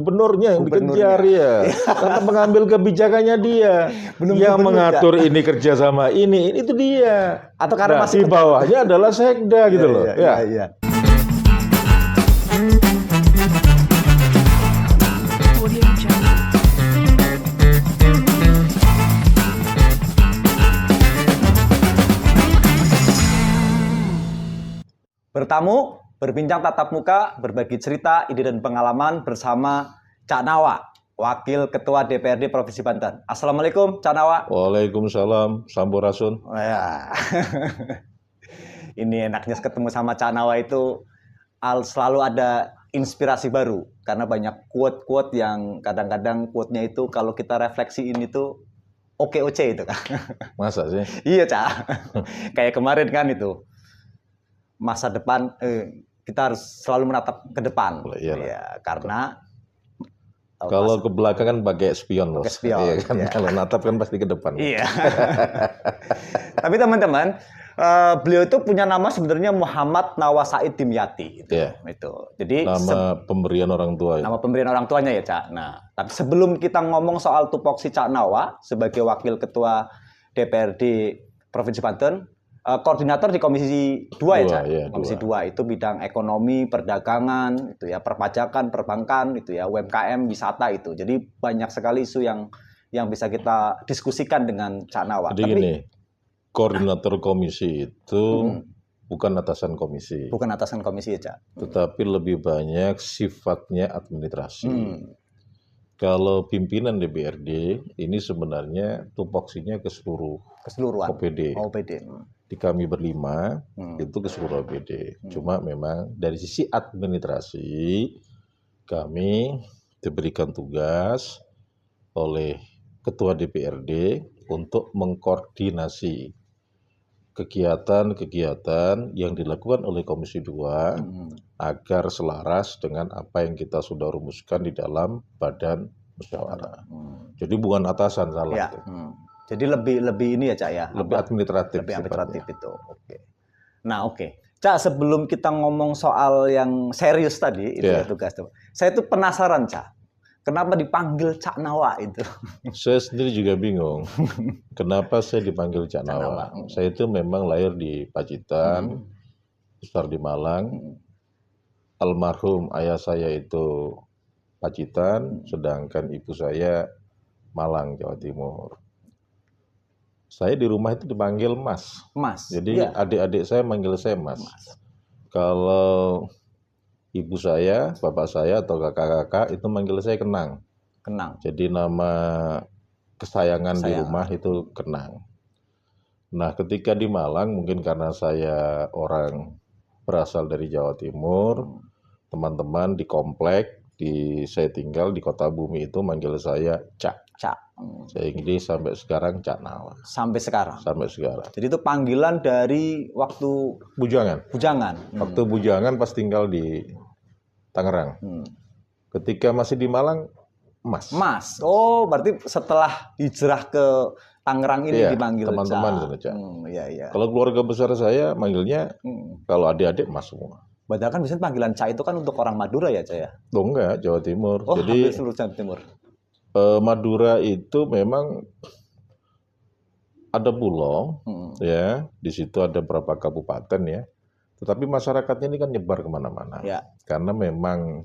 Gubernurnya yang Gubernurnya. dikejar ya, karena mengambil kebijakannya dia, Belum yang gubernur, mengatur ini kerja sama ini itu dia. Atau karena Nah, masih di bawahnya adalah sekda gitu loh. Ya. Iya. Audio Jungle. Bertamu, berbincang tatap muka, berbagi cerita, ide dan pengalaman bersama Cak Nawa, Wakil Ketua DPRD Provinsi Banten. Assalamualaikum, Cak Nawa. Waalaikumsalam, Sampurasun. Oh, ya. Ini enaknya ketemu sama Cak Nawa itu selalu ada inspirasi baru. Karena banyak quote-quote yang kadang-kadang quote-nya itu kalau kita refleksiin itu oke-oce itu kan. Masa sih? Iya, Cak. Kayak kemarin kan itu. Masa depan kita harus selalu menatap ke depan. Iyalah. Ya, karena Kalau ke belakang kan pakai spion loh. Pakai spion, Iya kan? iya. Kalau natap kan pasti ke depan. iya. Tapi teman-teman, beliau itu punya nama sebenarnya Muhammad Nawa Said Dimyati. Itu. Iya. Itu. Jadi Nama pemberian orang tua. nama pemberian orang tuanya ya, Cak. Nah, tapi sebelum kita ngomong soal tupoksi Cak Nawa sebagai Wakil Ketua DPRD Provinsi Banten, koordinator di Komisi 2 ya, Cak. Iya, Komisi 2. 2 itu bidang ekonomi, perdagangan, itu ya, perpajakan, perbankan, itu ya, UMKM, wisata itu. Jadi banyak sekali isu yang bisa kita diskusikan dengan Cak Nawa. Jadi gini, koordinator komisi itu bukan atasan komisi, bukan atasan komisi ya, Cak. tetapi lebih banyak sifatnya administrasi. Kalau pimpinan DPRD ini sebenarnya tupoksinya ke seluruh Keseluruhan. OPD. OPD. Di kami berlima itu ke seluruh OPD. Cuma memang dari sisi administrasi kami diberikan tugas oleh Ketua DPRD untuk mengkoordinasi kegiatan-kegiatan yang dilakukan oleh Komisi 2 agar selaras dengan apa yang kita sudah rumuskan di dalam badan musyawarah. Jadi bukan atasan salah. Ya. itu. Jadi lebih ini ya, Cak ya. Lebih administratif. Lebih administratif sifatnya. itu. Oke. Nah, oke. Cak, sebelum kita ngomong soal yang serius tadi, itu ya tugas tuh. Saya tuh penasaran, Cak. Kenapa dipanggil Cak Nawa itu? Saya sendiri juga bingung. Kenapa saya dipanggil Cak Nawa? Saya itu memang lahir di Pacitan, besar di Malang. Almarhum ayah saya itu Pacitan, sedangkan ibu saya Malang, Jawa Timur. Saya di rumah itu dipanggil Mas. Mas. Jadi ya. adik-adik saya manggil saya Mas. Kalau ibu saya, bapak saya atau kakak-kakak itu manggil saya Kenang. Kenang. Jadi nama kesayangan di rumah itu Kenang. Nah, ketika di Malang mungkin karena saya orang berasal dari Jawa Timur, teman-teman di komplek saya tinggal di Kota Bumi itu manggil saya Cak. Cak. Jadi sampai sekarang Cak Nawa. Sampai sekarang. Sampai sekarang. Jadi itu panggilan dari waktu Bujangan. bujangan. Waktu bujangan pas tinggal di Tangerang. Ketika masih di Malang, Mas. Mas. Oh, berarti setelah hijrah ke Tangerang ini Iya, dipanggil teman-teman Cak. itu, Cak. Iya. Kalau keluarga besar saya manggilnya, kalau adik-adik Mas semua. Padahal kan biasanya panggilan Cak itu kan untuk orang Madura ya, Cak ya? Oh enggak, Jawa Timur. Oh, Jadi hampir seluruh Jawa Timur. Madura itu memang ada pulau, ya. Di situ ada beberapa kabupaten ya. Tetapi masyarakatnya ini kan nyebar kemana-mana. Ya. Karena memang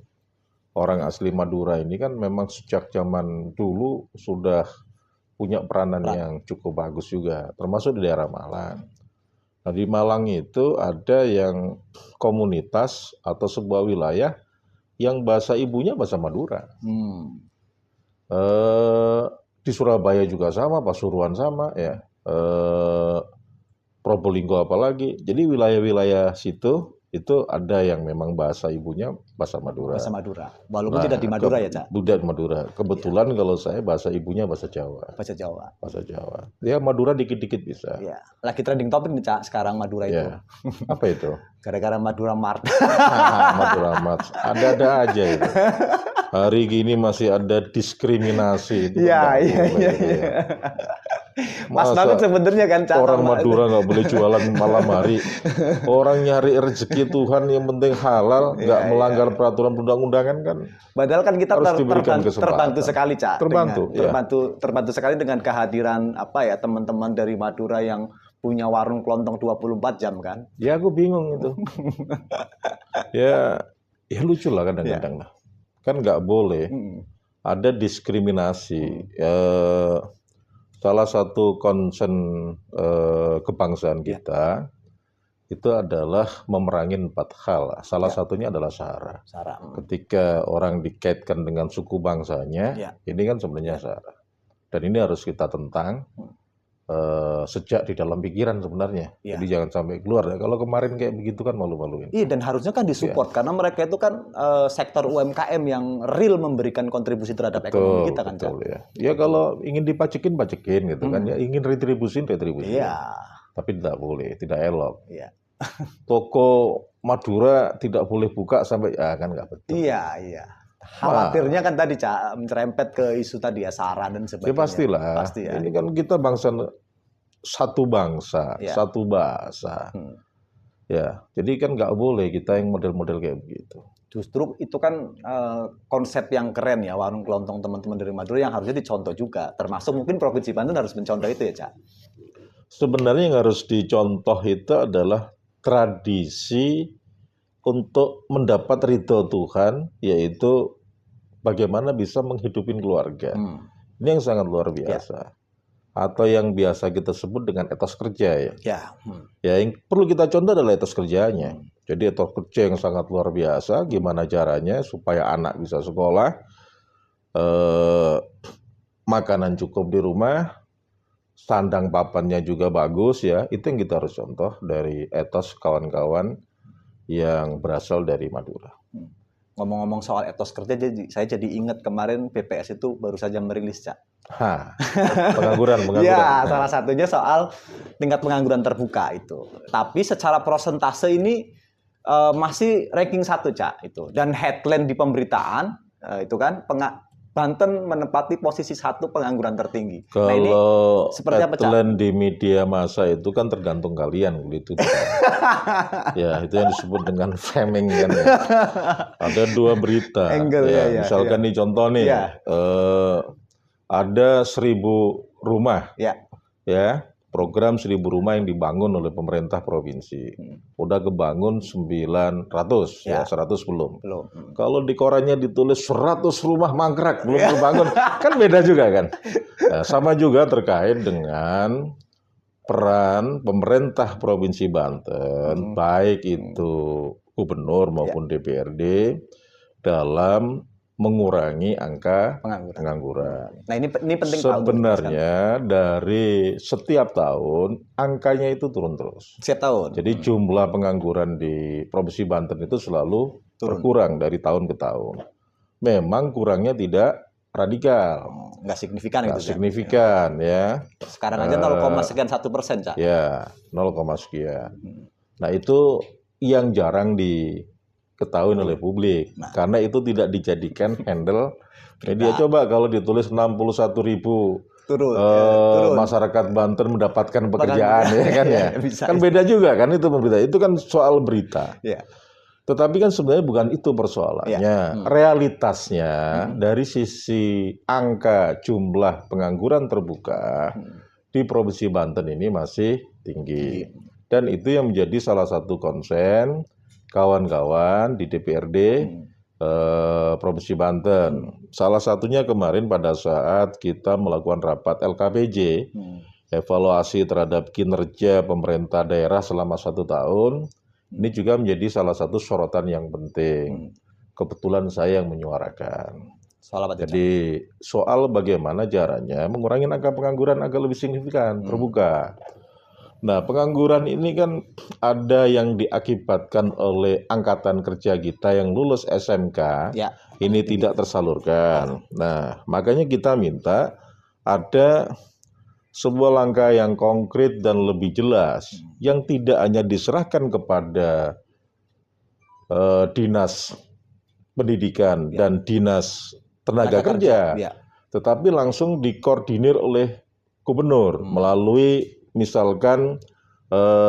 orang asli Madura ini kan memang sejak zaman dulu sudah punya peranan yang cukup bagus juga, termasuk di daerah Malang. Nah, di Malang itu ada yang komunitas atau sebuah wilayah yang bahasa ibunya bahasa Madura. Di Surabaya juga sama, Pasuruan sama, ya. Probolinggo apalagi. Jadi wilayah-wilayah situ itu ada yang memang bahasa ibunya bahasa Madura. Bahasa Madura. Walaupun tidak di Madura ya, Cak? Tidak di Madura. Kebetulan kalau saya bahasa ibunya bahasa Jawa. Bahasa Jawa. Bahasa Jawa. Ya Madura dikit-dikit bisa. Ya. Lagi trending topik nih, Cak, sekarang Madura itu. Ya. Apa itu? Gara-gara Madura Mart. Madura Mart. Ada-ada aja itu. Hari gini masih ada diskriminasi itu. Iya. Mas Masa banget sebenarnya kan Cak. orang sama- Madura nggak boleh jualan malam hari. Orang nyari rezeki Tuhan yang penting halal, nggak Iya, melanggar peraturan perundang-undangan kan. Padahal kan kita Harus diberikan terbantu, kesempatan. sekali, Cak. Terbantu, dengan, iya. terbantu sekali dengan kehadiran apa ya teman-teman dari Madura yang punya warung kelontong 24 jam kan. Ya aku bingung itu. Ya lucu lah kadang-kadang lah. Kan nggak boleh Hmm. ada diskriminasi. Salah satu concern kebangsaan kita itu adalah memerangi 4 hal. Salah satunya adalah sara. Sarah. Ketika orang dikaitkan dengan suku bangsanya, Ya. ini kan sebenarnya sara. Dan ini harus kita tentang sejak di dalam pikiran sebenarnya. Ya. Jadi jangan sampai keluar. Kalau kemarin kayak begitu kan malu-maluin. Iya, dan harusnya kan disupport karena mereka itu kan sektor UMKM yang real memberikan kontribusi terhadap ekonomi kita kan, Cak. Betul ya. Ya kalau ingin dipajekin, pajekin gitu kan. Ya ingin retribusin. Iya. Tapi tidak boleh, tidak elok. Iya. Toko Madura tidak boleh buka sampai ya kan nggak betul. Iya, iya. Khawatirnya kan tadi Cak mencerempet ke isu tadi ya sara dan sebagainya. Ya pastilah. Pasti ya. Ini kan kita satu bangsa, Ya. satu bahasa. Ya, jadi kan nggak boleh kita yang model-model kayak begitu. Justru itu kan konsep yang keren ya warung kelontong teman-teman dari Madura yang harusnya dicontoh juga. Termasuk mungkin Provinsi Banten harus mencontoh itu ya, Cak. Sebenarnya yang harus dicontoh itu adalah tradisi untuk mendapat ridho Tuhan, yaitu bagaimana bisa menghidupin keluarga. Ini yang sangat luar biasa. Atau yang biasa kita sebut dengan etos kerja ya. Ya. Ya, yang perlu kita contoh adalah etos kerjanya. Jadi etos kerja yang sangat luar biasa, gimana caranya supaya anak bisa sekolah, makanan cukup di rumah, sandang papannya juga bagus ya. Itu yang kita harus contoh dari etos kawan-kawan yang berasal dari Madura. Ngomong-ngomong soal etos kerja, saya jadi ingat kemarin BPS itu baru saja merilis, Cak. Pengangguran. Ya, salah satunya soal tingkat pengangguran terbuka itu. Tapi secara persentase ini masih ranking 1, Cak, itu. Dan headline di pemberitaan itu kan Banten menempati posisi 1 pengangguran tertinggi. Kalau nah, ini seperti apa, Cak? headline di media massa itu kan tergantung kalian gitu. Ya, itu yang disebut dengan framing kan ya. Ada 2 berita. Angle, ya, misalkan nih contoh nih, ada 1.000 rumah. Ya, program 1.000 rumah yang dibangun oleh pemerintah provinsi. Udah kebangun 900, ya 100 belum. Kalau di korannya ditulis 100 rumah mangkrak belum terbangun, kan beda juga kan. Nah, sama juga terkait dengan peran pemerintah Provinsi Banten, baik itu gubernur maupun DPRD dalam mengurangi angka pengangguran. Nah, ini penting sebenarnya dari setiap tahun angkanya itu turun terus. Setiap tahun. Jadi jumlah pengangguran di Provinsi Banten itu selalu berkurang dari tahun ke tahun. Memang kurangnya tidak radikal. Nggak signifikan Nggak gitu. signifikan ya. Sekarang aja 0,1%, Cak. Ya, 0, sekian. Nah, itu yang jarang diketahui oleh publik. Karena itu tidak dijadikan handle media. Coba kalau ditulis 61.000 masyarakat Banten mendapatkan pekerjaan ya kan ya. Kan beda juga kan itu berita. Itu kan soal berita. Tetapi kan sebenarnya bukan itu persoalannya. Realitasnya dari sisi angka jumlah pengangguran terbuka di Provinsi Banten ini masih tinggi. Dan itu yang menjadi salah satu konsen kawan-kawan di DPRD Provinsi Banten. Salah satunya kemarin pada saat kita melakukan rapat LKPJ, evaluasi terhadap kinerja pemerintah daerah selama 1 tahun. Ini juga menjadi salah satu sorotan yang penting. Kebetulan saya yang menyuarakan. Jadi soal bagaimana caranya mengurangi angka pengangguran agar lebih signifikan, terbuka. Nah, pengangguran ini kan ada yang diakibatkan oleh angkatan kerja kita yang lulus SMK, ini tidak tersalurkan. Nah, makanya kita minta ada sebuah langkah yang konkret dan lebih jelas, yang tidak hanya diserahkan kepada dinas pendidikan dan dinas tenaga kerja, tetapi langsung dikoordinir oleh gubernur melalui misalkan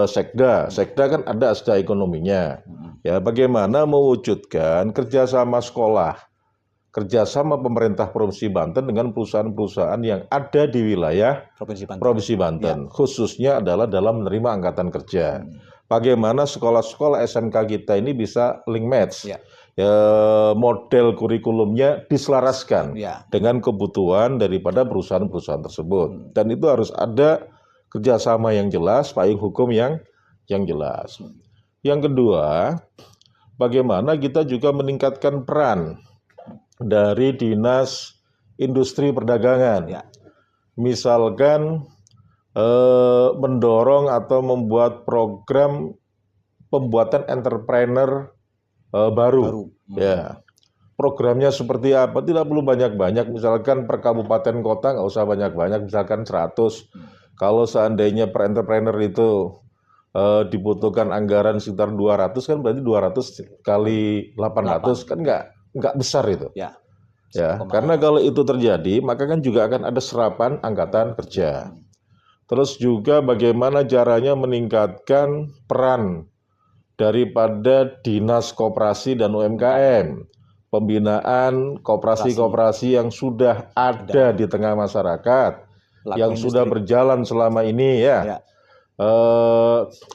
Sekda. Sekda kan ada asda ekonominya. Ya, bagaimana mewujudkan kerjasama sekolah, kerjasama pemerintah Provinsi Banten dengan perusahaan-perusahaan yang ada di wilayah Provinsi Banten, khususnya adalah dalam menerima angkatan kerja. Bagaimana sekolah-sekolah SMK kita ini bisa link match, model kurikulumnya diselaraskan dengan kebutuhan daripada perusahaan-perusahaan tersebut, dan itu harus ada kerjasama yang jelas, payung hukum yang jelas. Yang kedua, bagaimana kita juga meningkatkan peran dari Dinas Industri Perdagangan. Misalkan mendorong atau membuat program pembuatan entrepreneur baru. Ya. Programnya seperti apa? Tidak perlu banyak-banyak. Misalkan per kabupaten kota nggak usah banyak-banyak. Misalkan 100. Kalau seandainya per entrepreneur itu dibutuhkan anggaran sekitar 200, kan berarti 200 kali 800 kan nggak besar itu. Ya, karena kalau itu terjadi, maka kan juga akan ada serapan angkatan kerja. Terus juga bagaimana caranya meningkatkan peran daripada Dinas Koperasi dan UMKM. Pembinaan koperasi-koperasi yang sudah ada di tengah masyarakat, yang sudah berjalan selama ini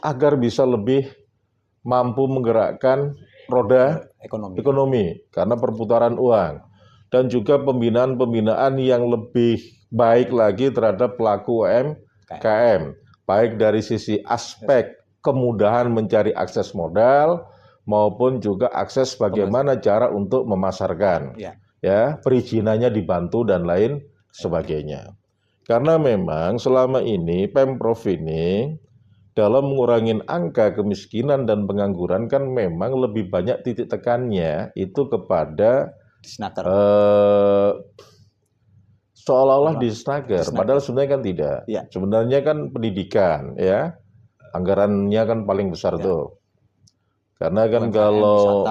agar bisa lebih mampu menggerakkan roda ekonomi karena perputaran uang, dan juga pembinaan yang lebih baik lagi terhadap pelaku UMKM, baik dari sisi aspek kemudahan mencari akses modal maupun juga akses bagaimana cara untuk memasarkan, perizinannya dibantu dan lain sebagainya. Karena memang selama ini Pemprov ini dalam mengurangi angka kemiskinan dan pengangguran kan memang lebih banyak titik tekannya itu kepada seolah-olah disnaker, padahal sebenarnya kan tidak. Sebenarnya kan pendidikan, anggarannya kan paling besar tuh. Karena kan kalau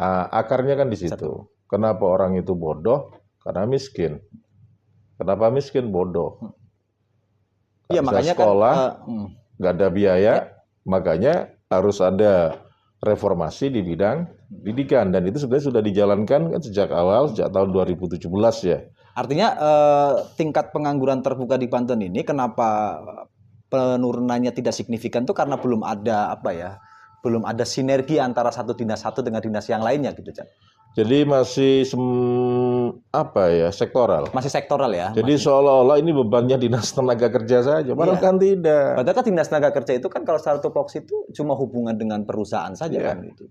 akarnya kan di situ. Kenapa orang itu bodoh? Karena miskin. Kenapa miskin? Bodoh. Makanya sekolah, nggak ada biaya, makanya harus ada reformasi di bidang pendidikan, dan itu sebenarnya sudah dijalankan kan sejak awal, sejak tahun 2017 ya. Artinya tingkat pengangguran terbuka di Banten ini kenapa penurunannya tidak signifikan tuh karena belum ada belum ada sinergi antara satu dinas satu dengan dinas yang lainnya gitu, Cak. Jadi masih sektoral. Masih sektoral ya. Jadi seolah-olah ini bebannya dinas tenaga kerja saja, padahal kan tidak. Padahal kan dinas tenaga kerja itu kan kalau secara tupoksi itu cuma hubungan dengan perusahaan saja kan itu.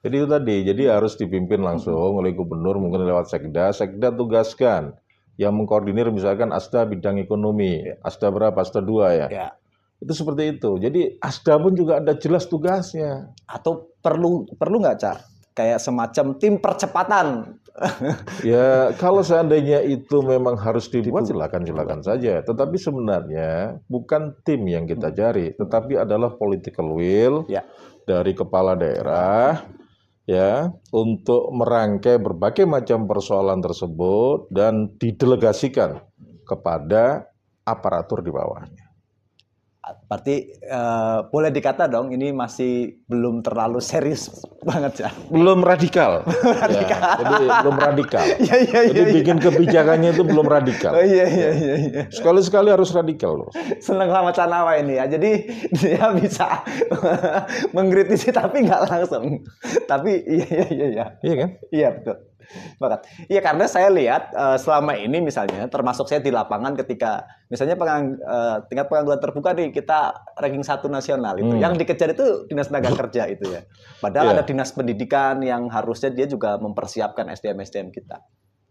Jadi itu tadi, jadi harus dipimpin langsung oleh gubernur, mungkin lewat Sekda. Sekda tugaskan yang mengkoordinir misalkan Asda bidang ekonomi, Asda berapa, Asda 2 ya. Itu seperti itu. Jadi Asda pun juga ada jelas tugasnya. Atau perlu nggak, Cak? Kayak semacam tim percepatan. Ya, kalau seandainya itu memang harus dibuat, silakan saja. Tetapi sebenarnya bukan tim yang kita cari, tetapi adalah political will dari kepala daerah untuk merangkai berbagai macam persoalan tersebut dan didelegasikan kepada aparatur di bawahnya. Berarti boleh dikata dong ini masih belum terlalu serius banget ya. Belum radikal. Jadi belum radikal. Jadi bikin kebijakannya itu belum radikal. Iya. Sekali-sekali harus radikal loh. Seneng sama Canawa ini ya. Jadi dia bisa mengkritisi tapi nggak langsung. Tapi iya. Iya kan? Iya betul. Banget. Iya, karena saya lihat selama ini misalnya termasuk saya di lapangan ketika misalnya tingkat pengangguran terbuka nih kita ranking 1 nasional itu. Yang dikejar itu dinas tenaga kerja itu ya. Padahal ada dinas pendidikan yang harusnya dia juga mempersiapkan SDM kita.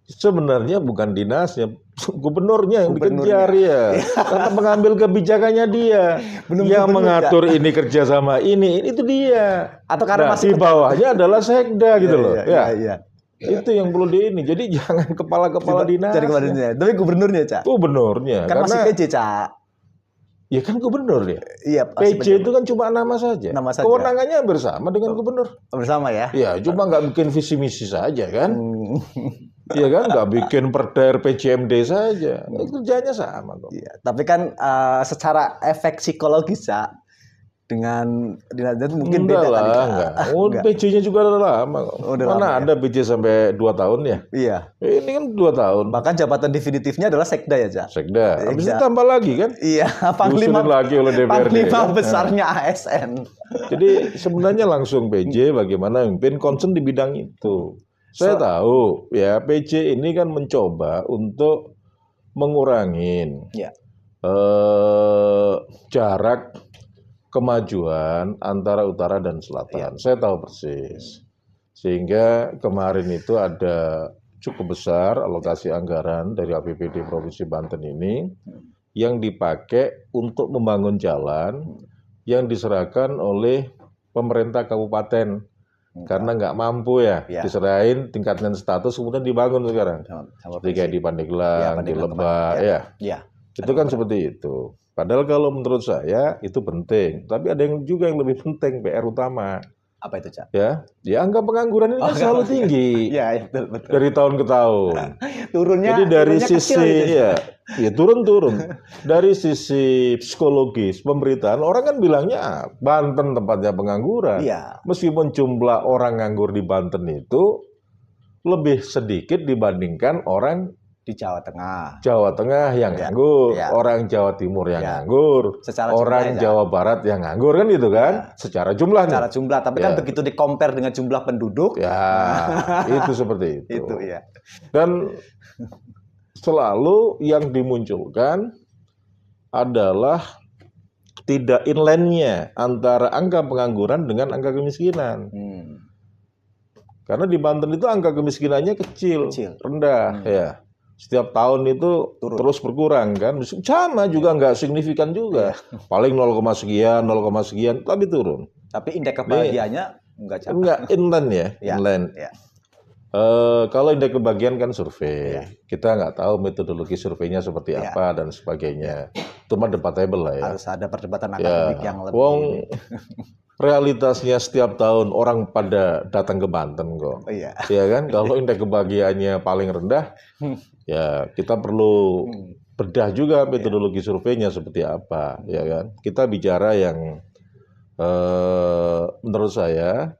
Sebenarnya bukan dinasnya, gubernurnya yang dikejar ya. Karena mengambil kebijakannya dia. Yang mengatur ini kerjasama ini itu dia. Atau karena masih di bawahnya adalah Sekda gitu loh. Iya. Itu yang perlu jadi jangan kepala-kepala dinas. Cari kepala dinas. Tapi gubernurnya, Cak. Gubernurnya. Kan masih PJ, Cak. Ya kan gubernur dia. Iya, PJ itu kan cuma nama saja. Kewenangannya bersama dengan gubernur. Bersama ya. Ya, cuma nggak bikin visi misi saja kan. Iya kan, nggak bikin perda RPJMD saja, kerjanya sama kok. Iya, tapi kan secara efek psikologis Cak, dengan mungkin Enggak beda kali lah, Cak. enggak. Oh, Enggak. PJ-nya juga udah lama kok. Udah Mana lama ya? ada PJ sampai 2 tahun ya? Iya. Ini kan 2 tahun. Bahkan jabatan definitifnya adalah sekda ya Cak. Sekda. Habis itu Sekda. tambah lagi kan? Iya, panglima Diusulin lagi oleh DPRD, panglima kan? besarnya ASN. Jadi sebenarnya langsung PJ bagaimana memimpin concern di bidang itu. Saya tahu ya PJ ini kan mencoba untuk mengurangin Ya. jarak kemajuan antara utara dan selatan. Saya tahu persis. Sehingga kemarin itu ada cukup besar alokasi anggaran dari APBD Provinsi Banten ini yang dipakai untuk membangun jalan yang diserahkan oleh pemerintah kabupaten karena nggak mampu ya, diserahin tingkatkan status kemudian dibangun sekarang. Seperti kayak di Pandeglang, di Lebak, Ya. itu kan seperti itu. Padahal kalau menurut saya itu penting, tapi ada yang juga yang lebih penting, PR utama. Apa itu Cak? Ya angka pengangguran ini kan selalu tinggi Iya, betul. dari tahun ke tahun. Turunnya. Jadi dari turunnya kecil sisi gitu. ya turun. Dari sisi psikologis pemberitaan orang kan bilangnya Banten tempatnya pengangguran. Iya. Meskipun jumlah orang nganggur di Banten itu lebih sedikit dibandingkan orang Di Jawa Tengah. Jawa Tengah yang nganggur, orang Jawa Timur yang nganggur, Secara orang jumlahnya, Jawa Barat yang nganggur kan gitu kan? Secara jumlahnya. Secara jumlah, tapi kan begitu di-compare dengan jumlah penduduk. Ya, itu seperti itu. Itu ya. Dan selalu yang dimunculkan adalah tidak inline-nya antara angka pengangguran dengan angka kemiskinan. Karena di Banten itu angka kemiskinannya kecil. rendah ya. Setiap tahun itu terus berkurang kan. Sama juga nggak signifikan juga. Paling 0, sekian, 0, sekian, tapi turun. Tapi indeks kebahagiaannya enggak Cak. Enggak inline ya, inline. Ya. Kalau indeks kebahagiaan kan survei. Kita nggak tahu metodologi surveinya seperti apa dan sebagainya. Itu mah debatable lah ya. Harus ada perdebatan akademik yang lebih. Wong realitasnya setiap tahun orang pada datang ke Banten kok. Iya. Ya kan? Kalau indeks kebahagiaannya paling rendah, ya kita perlu bedah juga metodologi surveinya seperti apa, ya kan? Kita bicara yang menurut saya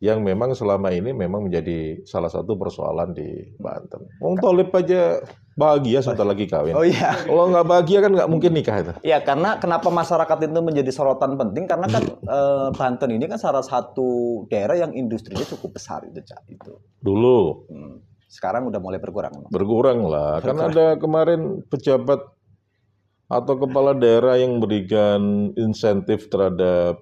yang memang selama ini memang menjadi salah satu persoalan di Banten. Wong Tolib aja bahagia sebentar lagi kawin. Oh iya. Kalau nggak bahagia kan nggak mungkin nikah itu. Ya, karena kenapa masyarakat itu menjadi sorotan penting karena kan Banten ini kan salah satu daerah yang industrinya cukup besar itu Cak itu. Dulu. Sekarang udah mulai berkurang. Berkurang lah. Kan ada kemarin pejabat atau kepala daerah yang berikan insentif terhadap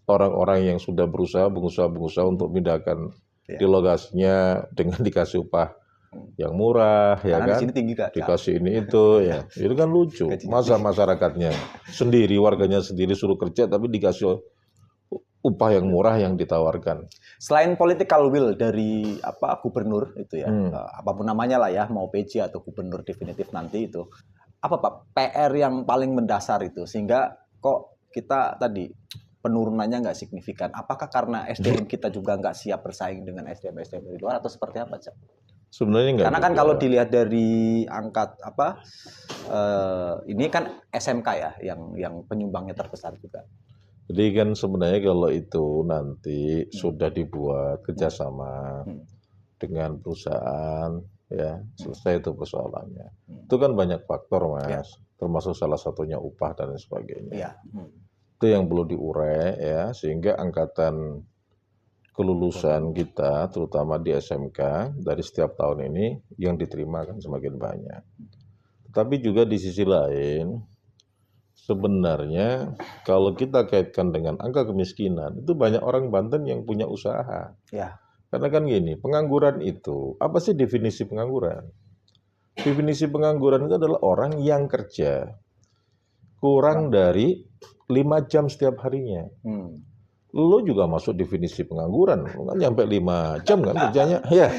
orang-orang yang sudah berusaha, pengusaha-pengusaha untuk memindahkan di lokasinya dengan dikasih upah yang murah, ya Karena kan? di sini tinggi Kak. Dikasih ini itu, ya. Itu kan lucu. Masa masyarakatnya sendiri, warganya sendiri suruh kerja, tapi dikasih upah yang murah yang ditawarkan. Selain political will dari gubernur itu ya, apapun namanya lah ya, mau PJ atau gubernur definitif nanti itu, apa Pak PR yang paling mendasar itu sehingga kok kita tadi penurunannya nggak signifikan? Apakah karena SDM kita juga nggak siap bersaing dengan SDM dari luar atau seperti apa, Cak? Sebenarnya nggak. Karena kan kalau dilihat dari angka ini kan SMK ya yang penyumbangnya terbesar juga. Jadi kan sebenarnya kalau itu nanti sudah dibuat kerjasama dengan perusahaan, ya selesai itu persoalannya. Itu kan banyak faktor, Mas, termasuk salah satunya upah dan sebagainya. Itu yang perlu diurai ya, sehingga angkatan kelulusan kita, terutama di SMK dari setiap tahun ini yang diterima kan semakin banyak. Tetapi juga di sisi lain, sebenarnya kalau kita kaitkan dengan angka kemiskinan, itu banyak orang Banten yang punya usaha. Ya. Karena kan gini, pengangguran itu, apa sih definisi pengangguran? Definisi pengangguran itu adalah orang yang kerja kurang dari 5 jam setiap harinya. Lo juga masuk definisi pengangguran, lo kan nyampe 5 jam kan kerjanya, ya.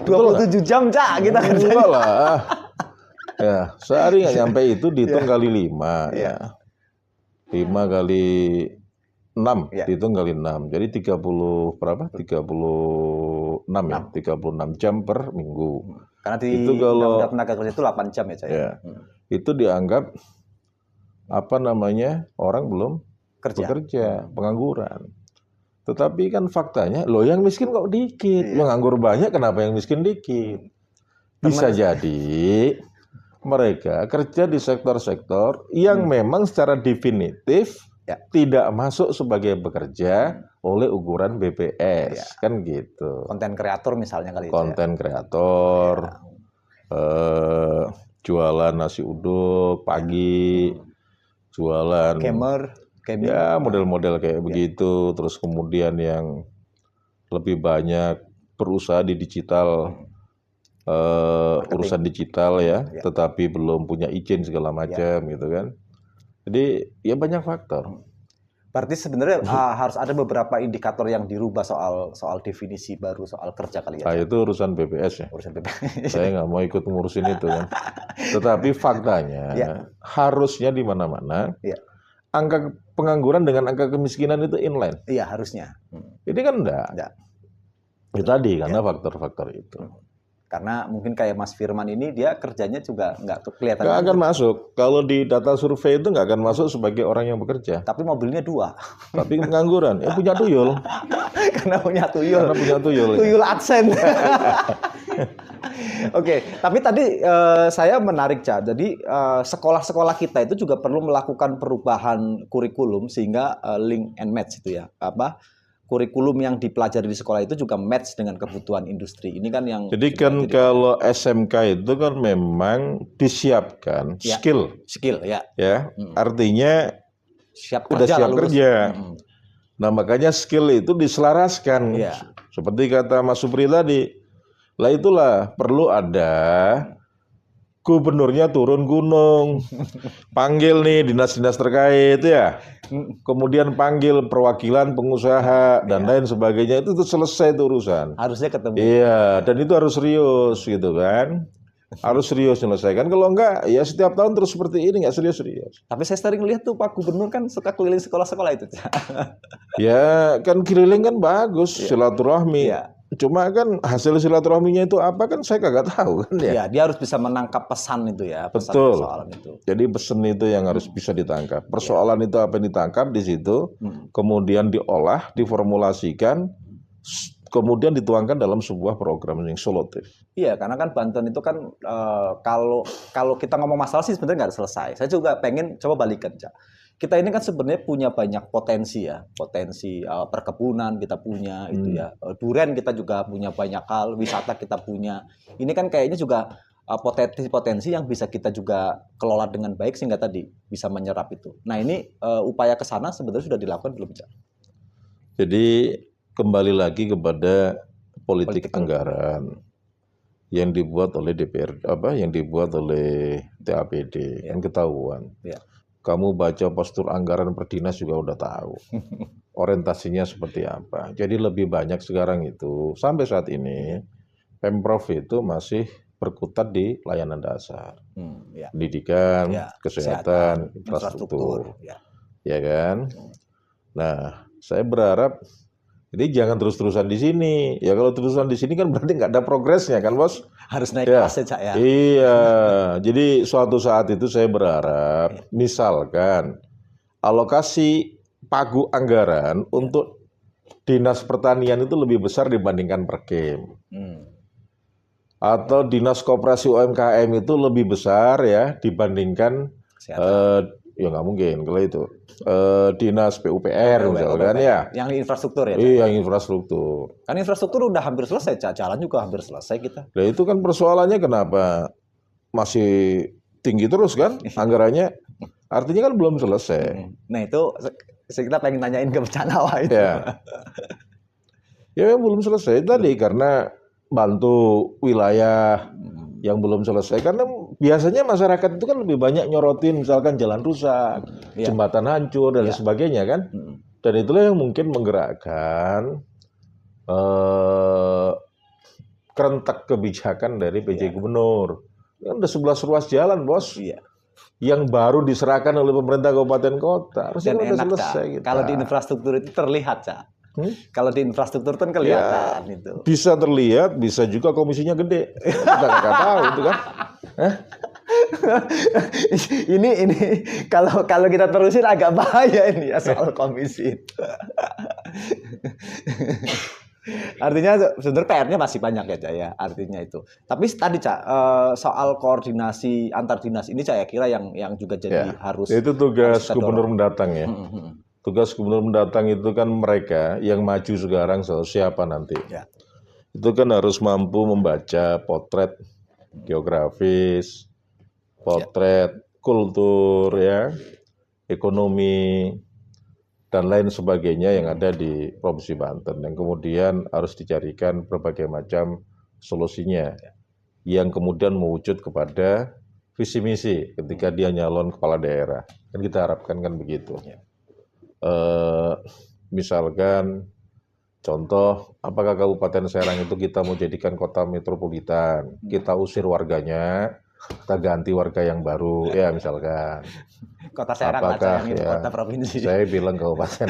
27 jam, Cak, kita kerja. Enggak lah. Ya, sehari nggak nyampe itu dihitung kali 5 ya. 5 kali 6 dihitung kali 6. Jadi 36 36 ya, 36 jam per minggu. Karena di Itu kalau- Undang-Undang Tenaga Kerja itu 8 jam ya, Cak. Ya. Itu dianggap orang belum bekerja, pengangguran. Tetapi kan faktanya, loh yang miskin kok dikit, yang nganggur banyak, kenapa yang miskin dikit? Bisa jadi mereka kerja di sektor-sektor yang memang secara definitif tidak masuk sebagai pekerja oleh ukuran BPS, kan gitu. Konten kreator misalnya kali itu. Konten kreator, jualan nasi uduk pagi, jualan Gamer. ya model-model kayak begitu. Terus kemudian yang lebih banyak berusaha di digital, urusan digital ya, tetapi belum punya izin segala macam gitu kan. Jadi ya banyak faktor. Berarti sebenarnya harus ada beberapa indikator yang dirubah soal definisi baru soal kerja kali ya. Nah, itu urusan BPS ya. Urusan BPS. Saya nggak mau ikut ngurusin itu kan. Tetapi faktanya harusnya di mana-mana angka pengangguran dengan angka kemiskinan itu inline. Iya, harusnya. Ini kan enggak. Itu tadi karena faktor-faktor itu. Karena mungkin kayak Mas Firman ini dia kerjanya juga nggak kelihatan. Nggak akan masuk. Kalau di data survei itu nggak akan masuk sebagai orang yang bekerja. Tapi mobilnya 2. Tapi pengangguran. Ya punya tuyul. Karena punya tuyul. Karena punya tuyul. Tuyul AdSense. Oke, tapi tadi saya menarik, Ca. Jadi sekolah-sekolah kita itu juga perlu melakukan perubahan kurikulum sehingga link and match itu ya. Kurikulum yang dipelajari di sekolah itu juga match dengan kebutuhan industri. Ini kan yang Jadi kan kalau SMK itu kan memang disiapkan skill ya. ya. Artinya Siap udah kerja, siap lulus. kerja. Nah, makanya skill itu diselaraskan. Seperti kata Mas Supri tadi. Lah itulah perlu ada gubernurnya turun gunung, panggil nih dinas-dinas terkait ya, kemudian panggil perwakilan pengusaha dan lain sebagainya, itu selesai itu urusan. Harusnya ketemu. Iya, dan itu harus serius gitu kan, harus serius menyelesaikan. Kalau enggak, ya setiap tahun terus seperti ini nggak serius-serius. Tapi saya sering lihat tuh Pak Gubernur kan suka keliling sekolah-sekolah itu. Ya kan keliling kan bagus, silaturahmi. Cuma kan hasil silaturahminya itu apa kan saya kagak tahu kan ya. Iya, dia harus bisa menangkap pesan itu ya, pesan Betul. persoalan itu. Jadi pesan itu yang harus bisa ditangkap. Persoalan itu apa yang ditangkap di situ, kemudian diolah, diformulasikan, kemudian dituangkan dalam sebuah program yang solutif. Iya, karena kan Banten itu kan kalau kita ngomong masalah sih sebenarnya nggak selesai. Saya juga pengen coba balikan, Cak. Kita ini kan sebenarnya punya banyak potensi ya, potensi perkebunan kita punya itu ya, duren kita juga punya banyak hal, wisata kita punya. Ini kan kayaknya juga potensi-potensi yang bisa kita juga kelola dengan baik sehingga tadi bisa menyerap itu. Nah ini upaya ke sana sebenarnya sudah dilakukan belum, Cak? Jadi kembali lagi kepada politik anggaran yang dibuat oleh DPR, yang dibuat oleh TAPD, yang ketahuan. Kamu baca postur anggaran per dinas juga udah tahu orientasinya seperti apa. Jadi lebih banyak sekarang itu sampai saat ini Pemprov itu masih berkutat di layanan dasar, pendidikan, kesehatan, infrastruktur, ya kan. Nah, saya berharap jadi jangan terus-terusan di sini. Ya kalau terusan di sini kan berarti nggak ada progresnya kan, Bos? Harus naik kelas ya, Cak ya. Iya. Jadi suatu saat itu saya berharap misalkan alokasi pagu anggaran untuk Dinas Pertanian itu lebih besar dibandingkan Perkim. Atau Dinas Koperasi UMKM itu lebih besar ya dibandingkan ya nggak mungkin kalau itu Dinas PUPR misalkan ya. Yang infrastruktur ya. Iya, yang infrastruktur. Kan infrastruktur udah hampir selesai, Cak. Jalan juga hampir selesai kita. Nah itu kan persoalannya kenapa masih tinggi terus kan anggarannya? Artinya kan belum selesai. Nah itu kita pengen tanyain ke Canawa itu. Ya. Ya belum selesai tadi karena bantu wilayah yang belum selesai. Karena biasanya masyarakat itu kan lebih banyak nyorotin misalkan jalan rusak, jembatan hancur dan sebagainya kan. Dan itulah yang mungkin menggerakkan kerentak kebijakan dari PJ Gubernur. Kan udah 11 ruas jalan, Bos. Yang baru diserahkan oleh pemerintah kabupaten kota. Harusnya Dan udah enak, selesai. Cak. Kalau di infrastruktur itu terlihat, Cak. Kalau di infrastruktur kan kelihatan itu. Bisa terlihat, bisa juga komisinya gede. Kita nggak tahu itu kan. ini kalau kita terusin agak bahaya ini ya soal komisi itu. Artinya sebenarnya PR-nya masih banyak ya Cak ya, artinya itu. Tapi tadi Cak, soal koordinasi antar dinas ini saya kira yang juga jadi harus. Itu tugas gubernur mendatang ya. Tugas gubernur mendatang itu kan mereka yang maju sekarang siapa nanti. Ya. Itu kan harus mampu membaca potret geografis, potret kultur ya, ekonomi dan lain sebagainya yang ada di Provinsi Banten, yang kemudian harus dicarikan berbagai macam solusinya yang kemudian mewujud kepada visi misi ketika dia nyalon kepala daerah. Kan kita harapkan kan begitu. Misalkan contoh, apakah Kabupaten Serang itu kita mau jadikan kota metropolitan, kita usir warganya, kita ganti warga yang baru, ya misalkan. Kota Serang Apakah kota provinsi. Saya bilang Kabupaten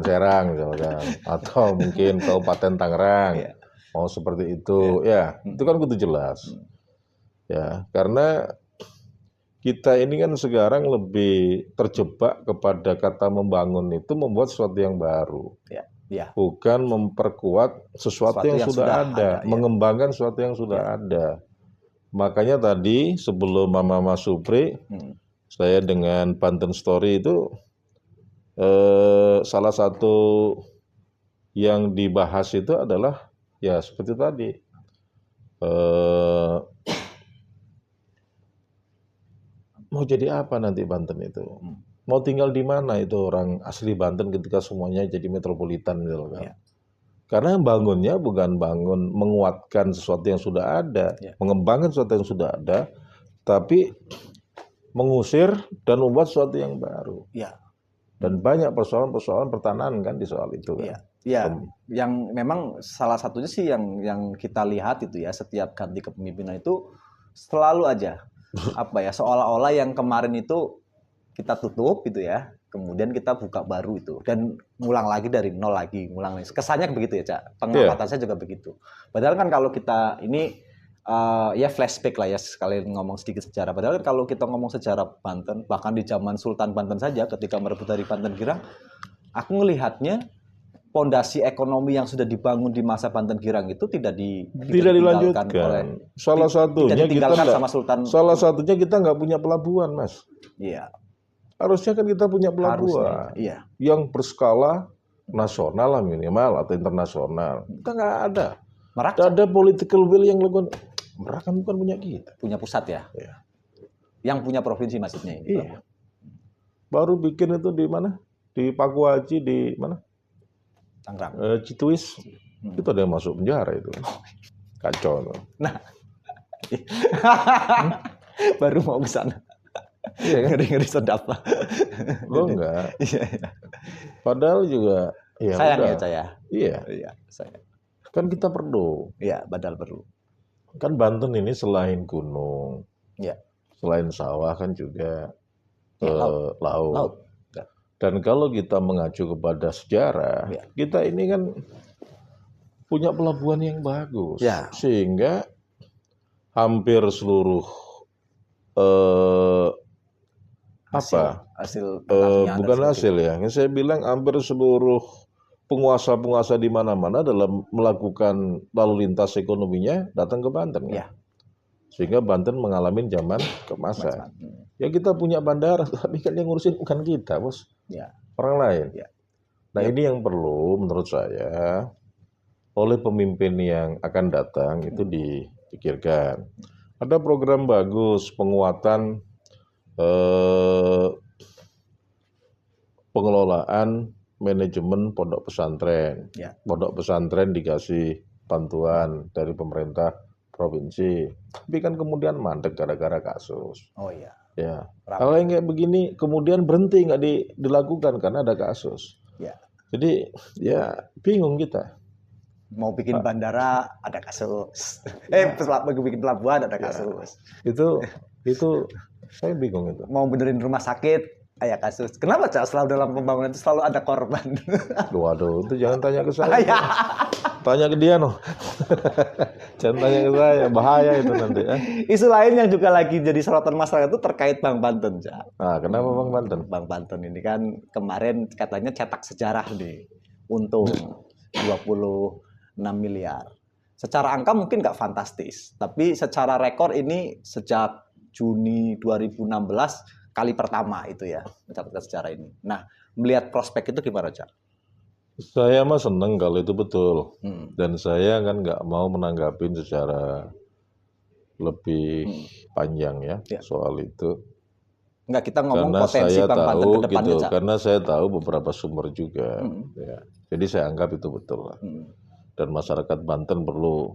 Serang misalkan, atau mungkin Kabupaten Tangerang, mau seperti itu, ya itu kan kudu jelas, ya karena kita ini kan sekarang lebih terjebak kepada kata membangun itu membuat sesuatu yang baru, bukan memperkuat sesuatu yang sudah ada, mengembangkan sesuatu yang sudah ada. Makanya tadi sebelum Mama Supri, saya dengan Banten Story itu salah satu yang dibahas itu adalah ya seperti tadi. Mau jadi apa nanti Banten itu? Mau tinggal di mana itu orang asli Banten ketika semuanya jadi metropolitan gitu kan? Karena bangunnya bukan bangun menguatkan sesuatu yang sudah ada, mengembangkan sesuatu yang sudah ada, tapi mengusir dan membuat sesuatu yang baru. Dan banyak persoalan-persoalan pertanahan kan di soal itu kan. Yang memang salah satunya sih yang kita lihat itu ya, setiap ganti kepemimpinan itu selalu aja seolah-olah yang kemarin itu kita tutup gitu ya, kemudian kita buka baru itu dan ngulang lagi dari nol lagi, ngulang lagi. Kesannya begitu ya Cak, pengamatan saya juga begitu. Padahal kan kalau kita ini ya flashback lah ya, sekali ngomong sedikit sejarah. Padahal kan kalau kita ngomong sejarah Banten, bahkan di zaman Sultan Banten saja ketika merebut dari Banten Girang, aku ngelihatnya pondasi ekonomi yang sudah dibangun di masa Banten Girang itu tidak dilanjutkan. Salah satunya kita nggak punya pelabuhan, Mas. Iya. Harusnya kan kita punya pelabuhan yang berskala nasional lah minimal atau internasional. Kita nggak ada. Tidak ada political will yang lakukan. Merak kan bukan punya kita. Punya pusat ya. Yang punya provinsi maksudnya. Iya. Baru bikin itu di mana? Di Pakuaji di mana? Tangerang. Cituis. Itu ada yang masuk penjara itu. Kacau. Nah. Baru mau ke sana. Iya kan? Ngeri-ngeri sedap. Lo enggak. Padahal juga sayang ya saya. Iya, sayang. Kan kita perlu. Iya, padahal perlu. Kan Banten ini selain gunung, selain sawah kan juga laut. Dan kalau kita mengacu kepada sejarah, kita ini kan punya pelabuhan yang bagus, sehingga hampir seluruh bukan hasil ya, saya bilang hampir seluruh penguasa-penguasa di mana-mana dalam melakukan lalu lintas ekonominya datang ke Banten. Sehingga Banten mengalami zaman keemasan. Ya kita punya bandara, tapi kan yang ngurusin bukan kita, Bos. Orang lain. Nah ini yang perlu menurut saya oleh pemimpin yang akan datang itu dipikirkan. Ada program bagus penguatan pengelolaan manajemen pondok pesantren. Pondok pesantren dikasih bantuan dari pemerintah provinsi, tapi kan kemudian mandek gara-gara kasus. Ya, kalau yang kayak begini kemudian berhenti nggak dilakukan karena ada kasus. Jadi ya bingung kita. Mau bikin bandara ada kasus. Bikin pelabuhan ada kasus. Itu saya bingung itu. Mau benerin rumah sakit Kayak kasus. Kenapa Cak selalu dalam pembangunan itu selalu ada korban? Waduh, itu jangan tanya ke saya. Ya. Tanya ke dia noh. Jangan tanya ke saya, bahaya itu nanti. Isu lain yang juga lagi jadi sorotan masyarakat itu terkait Bank Banten, Cak. Nah, kenapa Bang Banten? Bank Banten ini kan kemarin katanya cetak sejarah nih. Untung 26 miliar. Secara angka mungkin nggak fantastis, tapi secara rekor ini sejak Juni 2016 kali pertama itu ya mencatatkan sejarah ini. Nah, melihat prospek itu gimana, Cak? Saya mah seneng kalau itu betul. Hmm. Dan saya kan nggak mau menanggapin secara lebih panjang ya soal itu. Enggak, kita ngomong Karena potensi saya Bank Banten tahu ke depannya, gitu, Cak. karena saya tahu beberapa sumber juga. Ya. Jadi saya anggap itu betul lah. Dan masyarakat Banten perlu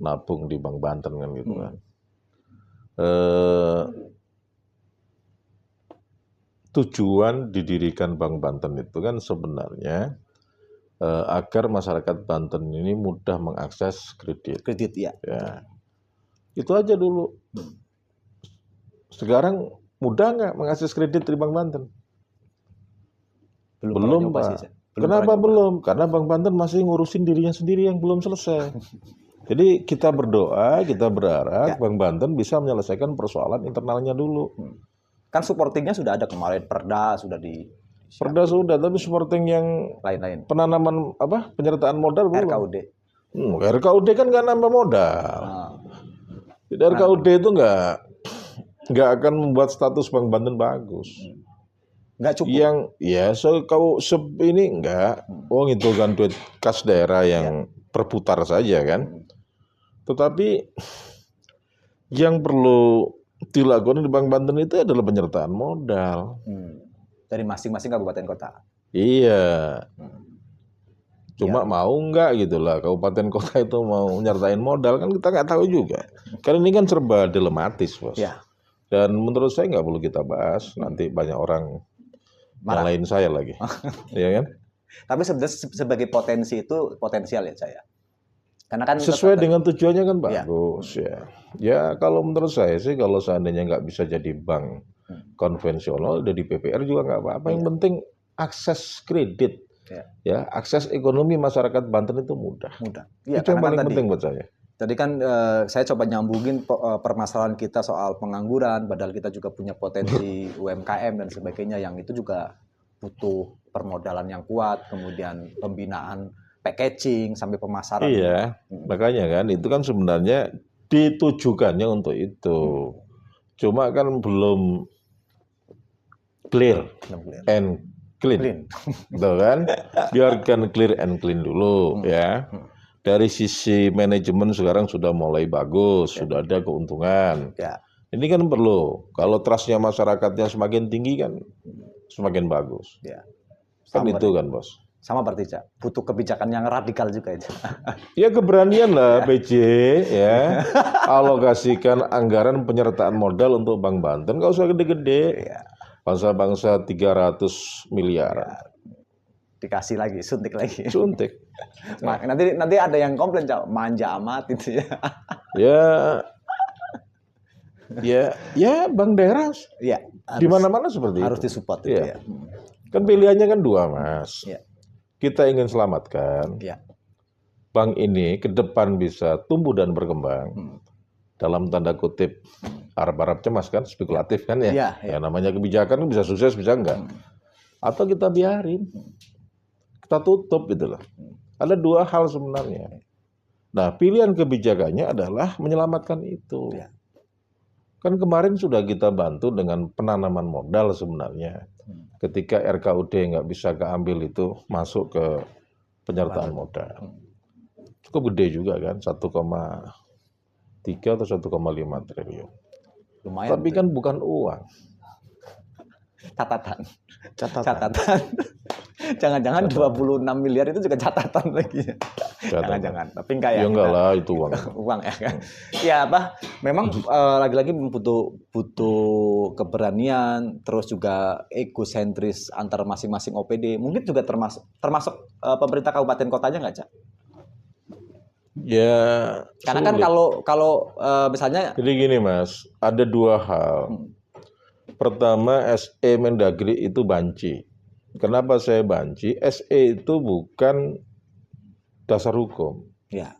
nabung di Bank Banten kan gitu kan. Tujuan didirikan Bank Banten itu kan sebenarnya agar masyarakat Banten ini mudah mengakses kredit. Kredit ya. Ya. Itu aja dulu. Sekarang mudah nggak mengakses kredit di Bank Banten? Belum, pernah nyoba Pak. sih, Cak. Kenapa belum? Karena Bank Banten masih ngurusin dirinya sendiri yang belum selesai. Jadi kita berdoa, kita berharap Bank Banten bisa menyelesaikan persoalan internalnya dulu. Kan supportingnya sudah ada kemarin, Perda sudah di Perda sudah, tapi supporting yang lain-lain. penanaman penyertaan modal belum. RKUD. RKUD kan nggak nambah modal. Jadi RKUD itu nggak akan membuat status Bank Banten bagus. Nggak cukup. Yang ya ini enggak. Itu kan duit kas daerah yang berputar saja kan. Tetapi yang perlu dilakukan di Bank Banten itu adalah penyertaan modal. Dari masing-masing kabupaten kota. Iya. Cuma mau enggak gitu lah kabupaten kota itu mau nyertain modal kan kita nggak tahu juga. Karena ini kan serba dilematis, Bos. Ya. Dan menurut saya nggak perlu kita bahas. Nanti banyak orang nyalain saya lagi. Iya kan? Tapi sebenarnya sebagai potensi itu potensial ya, saya. Karena kan sesuai dengan tujuannya kan bagus ya. Ya kalau menurut saya sih kalau seandainya nggak bisa jadi bank konvensional dari PPR juga nggak apa-apa. Yang penting akses kredit, ya akses ekonomi masyarakat Banten itu mudah. Ya, itu yang paling kan penting buat saya. Tadi kan saya coba nyambungin permasalahan kita soal pengangguran, padahal kita juga punya potensi UMKM dan sebagainya yang itu juga butuh permodalan yang kuat, kemudian pembinaan packaging sampai pemasaran. Iya, makanya kan itu kan sebenarnya ditujukannya untuk itu. Cuma kan belum clear and clean. Betul kan? Biarkan clear and clean dulu ya. Dari sisi manajemen sekarang sudah mulai bagus, sudah ada keuntungan. Ini kan perlu. Kalau trustnya masyarakatnya semakin tinggi kan semakin bagus. Kan itu kan, Bos. Sama berarti, Cak. Butuh kebijakan yang radikal juga itu. Ya keberanian lah PJ ya. Alokasikan anggaran penyertaan modal untuk Bank Banten, nggak usah gede-gede. Bangsa-bangsa 300 miliar. Dikasih lagi, suntik lagi. Suntik. Nanti ada yang komplain, Cak, manja amat itu ya. Ya bank daerah. Ya. Di mana-mana seperti harus itu. disupport itu ya. Kan pilihannya kan dua, Mas. Kita ingin selamatkan. Bank ini ke depan bisa tumbuh dan berkembang. Dalam tanda kutip harap-harap cemas kan, spekulatif kan ya. Ya namanya kebijakan bisa sukses bisa enggak. Atau kita biarin. Kita tutup gitu loh. Ada dua hal sebenarnya. Nah, pilihan kebijakannya adalah menyelamatkan itu. Kan kemarin sudah kita bantu dengan penanaman modal sebenarnya. Ketika RKUD nggak bisa keambil itu masuk ke penyertaan modal. Cukup gede juga kan, 1,3 atau 1,5 triliun. Lumayan. Tapi kan bukan uang. Catatan. Jangan-jangan 26 miliar itu juga catatan lagi. Jangan-jangan. Tapi enggak ya. Ya enggak lah, itu uang. Uang ya kan. Ya apa? Memang lagi-lagi butuh keberanian, terus juga egosentris antar masing-masing OPD. Mungkin juga termasuk pemerintah kabupaten kotanya nggak, Cak? Ya. Karena sulit. kan kalau misalnya. Jadi gini, Mas, ada dua hal. Pertama, SE Mendagri itu banci. Kenapa saya banci? SE itu bukan dasar hukum, Ya.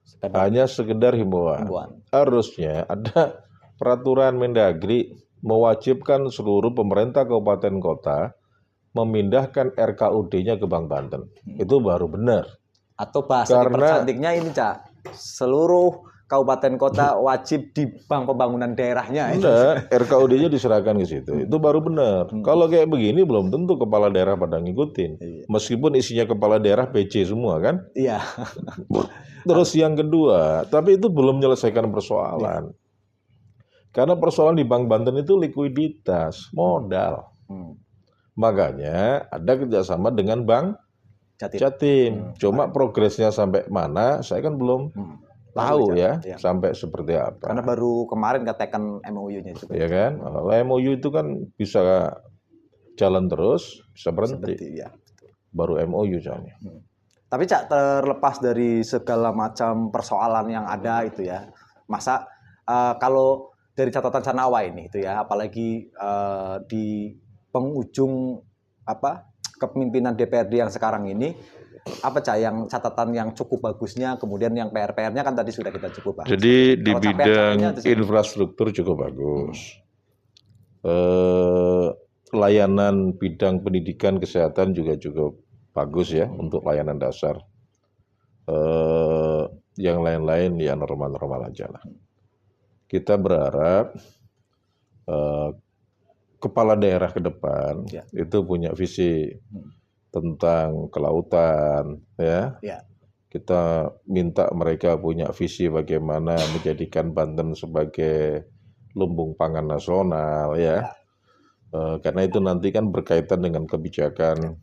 Sekedar hanya sekedar himbauan. himbauan. Harusnya ada peraturan Mendagri mewajibkan seluruh pemerintah kabupaten kota memindahkan RKUD-nya ke Bank Banten. Itu baru benar. Atau bahasa Karena- dipercantiknya ini, Cak. Seluruh kabupaten kota wajib di bank pembangunan daerahnya. Enggak, RKUD-nya diserahkan ke situ. Itu baru benar. Kalau kayak begini belum tentu kepala daerah pada ngikutin. Iya. Meskipun isinya kepala daerah PC semua kan. Iya. Terus yang kedua, tapi itu belum menyelesaikan persoalan. Karena persoalan di Bank Banten itu likuiditas, modal. Hmm. Makanya ada kerjasama dengan Bank Jatim. Jatim. Cuma progresnya sampai mana, saya kan belum tahu ya, Iya. sampai seperti apa. Karena baru kemarin katakan MOU-nya juga. Ya kan, kalau MOU itu kan bisa jalan terus, bisa berhenti. Seperti ya. Baru MOU soalnya. Tapi Cak, terlepas dari segala macam persoalan yang ada itu ya, masa kalau dari catatan Canawa ini itu ya, apalagi di penghujung kepemimpinan DPRD yang sekarang ini, apa Cak yang catatan yang cukup bagusnya, kemudian yang PR-PR-nya kan tadi sudah kita cukup bahas. Jadi di Kalau capaian-capaiannya bidang itu sih. infrastruktur cukup bagus. Layanan bidang pendidikan kesehatan juga cukup bagus ya untuk layanan dasar. Yang lain-lain ya normal-normal aja lah. Kita berharap kepala daerah ke depan Ya. itu punya visi tentang kelautan ya. Ya. Kita minta mereka punya visi bagaimana menjadikan Banten sebagai lumbung pangan nasional ya. Karena itu nanti kan berkaitan dengan kebijakan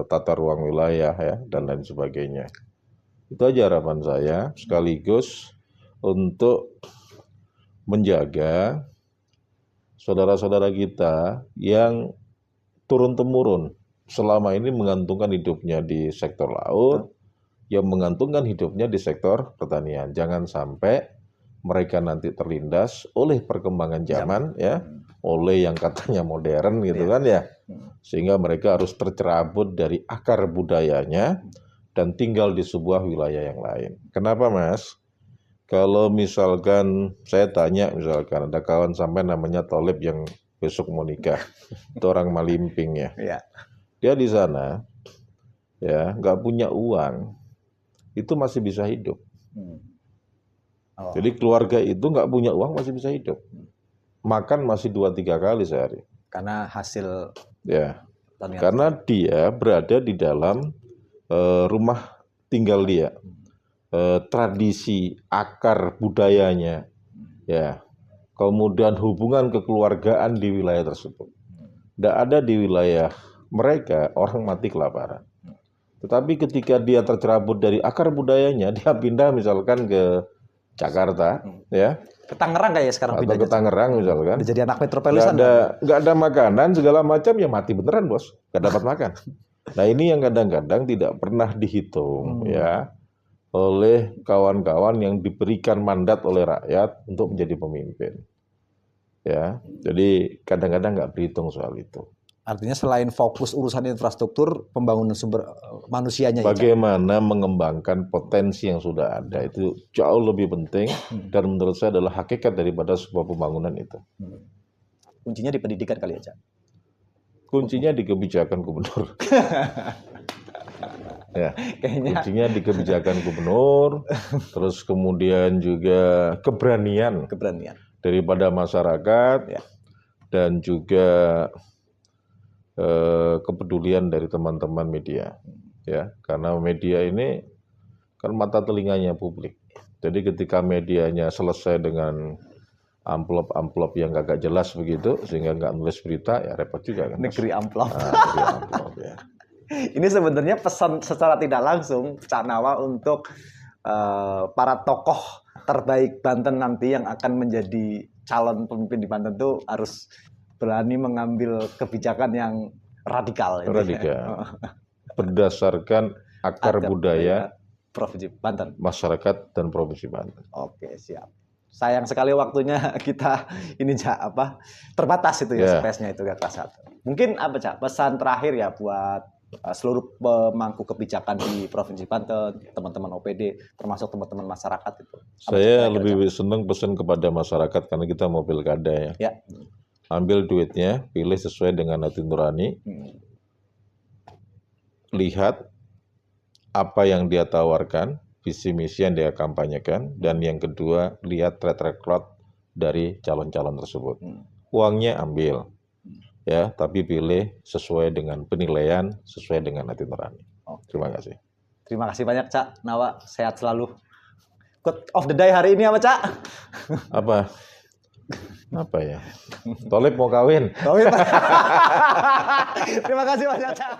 tata ruang wilayah ya dan lain sebagainya. Itu aja harapan saya, sekaligus untuk menjaga saudara-saudara kita yang turun-temurun selama ini menggantungkan hidupnya di sektor laut, yang menggantungkan hidupnya di sektor pertanian. Jangan sampai mereka nanti terlindas oleh perkembangan zaman ya, oleh yang katanya modern gitu kan ya. Sehingga mereka harus tercerabut dari akar budayanya dan tinggal di sebuah wilayah yang lain. Kenapa Mas? Kalau misalkan saya tanya, misalkan ada kawan sampai namanya Tolib yang besok mau nikah, itu orang Malimping ya. Ya. Dia di sana ya nggak punya uang, itu masih bisa hidup. Oh. Jadi keluarga itu nggak punya uang masih bisa hidup. Makan masih 2-3 kali sehari. Karena hasil Ya, pertanian. karena dia berada di dalam rumah tinggal dia. Tradisi, akar budayanya, ya, kemudian hubungan kekeluargaan di wilayah tersebut. Tidak ada di wilayah mereka orang mati kelaparan. Tetapi ketika dia tercerabut dari akar budayanya, dia pindah misalkan ke Jakarta, ya, Ke Tangerang kayak sekarang atau ke Tangerang misalkan. Udah jadi anak metropolitan. Nggak ada makanan segala macam ya mati beneran bos, nggak dapat makan. Nah ini yang kadang-kadang tidak pernah dihitung ya oleh kawan-kawan yang diberikan mandat oleh rakyat untuk menjadi pemimpin. Ya, jadi kadang-kadang nggak berhitung soal itu. Artinya selain fokus urusan infrastruktur, pembangunan sumber manusianya ya, Cak? Bagaimana mengembangkan potensi yang sudah ada itu jauh lebih penting dan menurut saya adalah hakikat daripada sebuah pembangunan itu. Kuncinya di pendidikan kali ya, Cak? Kuncinya di kebijakan gubernur. Ya, Kayaknya kuncinya di kebijakan gubernur, terus kemudian juga keberanian daripada masyarakat Ya. dan juga kepedulian dari teman-teman media, ya, karena media ini kan mata telinganya publik. Jadi ketika medianya selesai dengan amplop-amplop yang agak jelas begitu, sehingga nggak nulis berita, ya repot juga kan. Mas. negeri amplop. Negeri amplop ya. Ini sebenarnya pesan secara tidak langsung Cak Nawa untuk para tokoh terbaik Banten nanti yang akan menjadi calon pemimpin di Banten itu harus berani mengambil kebijakan yang radikal. Radikal. Berdasarkan akar budaya Provinsi Banten. masyarakat dan provinsi Banten. Oke, siap. sayang sekali waktunya kita ini Cak terbatas itu ya space-nya itu kelas 1. Mungkin apa Cak pesan terakhir ya buat seluruh pemangku kebijakan di Provinsi Banten, teman-teman OPD, termasuk teman-teman masyarakat itu. Saya lebih senang pesan kepada masyarakat karena kita mau pilkada ya. Ambil duitnya, pilih sesuai dengan hati nurani. Lihat apa yang dia tawarkan, visi misi yang dia kampanyekan, dan yang kedua lihat track record dari calon-calon tersebut. Uangnya ambil, ya, tapi pilih sesuai dengan penilaian, sesuai dengan hati nurani. Terima kasih. Terima kasih banyak Cak Nawa, sehat selalu. Quote of the day hari ini apa Cak? Apa ya? Tolip mau kawin. Terima kasih banyak Cak.